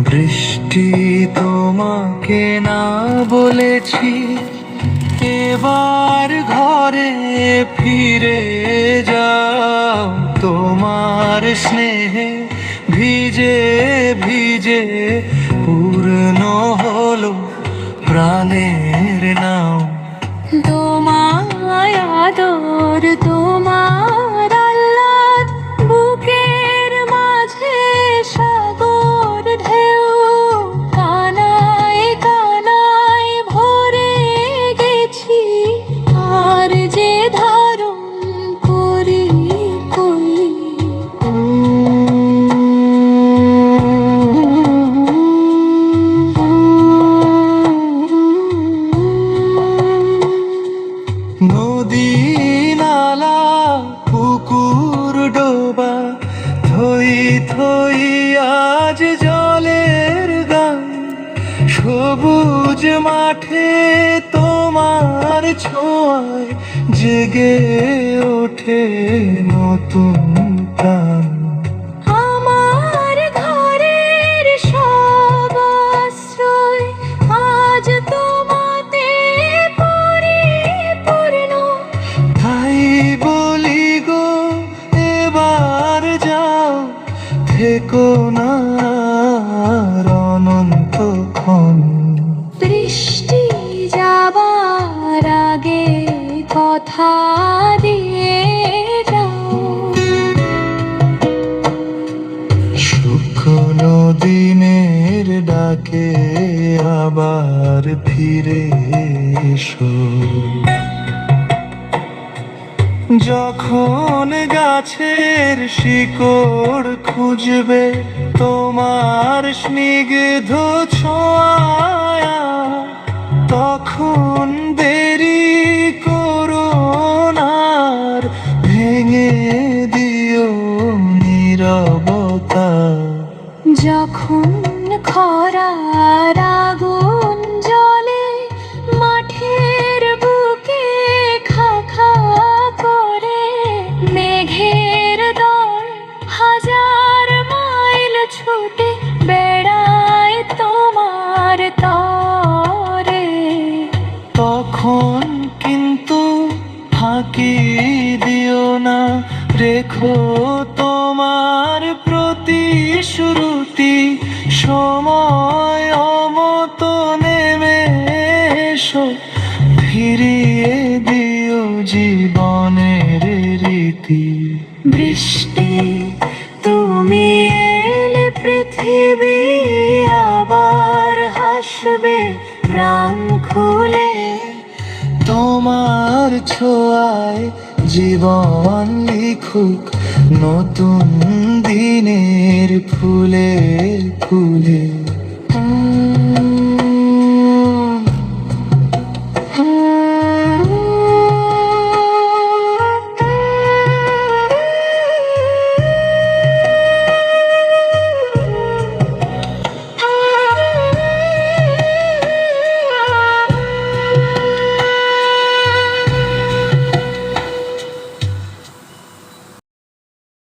বৃষ্টি তোমাকে না বলেছি এবার ঘরে ফিরে যাও, তোমার স্নেহে ভিজে ভিজে পূর্ণ হলো প্রাণের নাও। তোমায় আদর, তোমার আহ্লাদ, বুকের মাঝে সাগর ঢেউ, কানায় কানায় ভরে গেছি, আর যে ধারণ করি কই। নদী নালা পুকুর ডোবা থই থই আজ জলের গান, সবুজ মাঠে তোমার ছোঁয়ায় জেগে ওঠে নতুন প্রাণ। আমার ঘরের সব আশ্রয় আজ তোমাতে পরিপূর্ণ, তাই বলি গো এবার যাও, থেকো না আর অনন্তক্ষণ। বৃষ্টি যাবার আগে কথা দিয়ে যাও। শুকনো দিনের ডাকে আবার ফিরে এসো, যখন গাছের শিকড় খুঁজবে তোমার স্নিগ্ধ ছোঁয়া, তখন দেরি করো না, আর ভেঙে দিও নীরবতা। যখন খরার আগুন জ্বলে মাঠের বুকে খা খা করে, মেঘের দল হাজার মাইল ছুটে বেড়ায় তোমার তরে, তখন কিন্তু ফাঁকি দিও না, রেখো তোমার প্রতিশ্রুতি, সময় অমতো নেমে এসো, ফিরিয়ে দিও জীবনের রীতি। বৃষ্টি তুমি এলে পৃথিবী আবার হাসবে প্রাণ খুলে, তোমার ছোঁয়ায় জীবন লিখুক নতুন দিনের ফুলে ফুলে।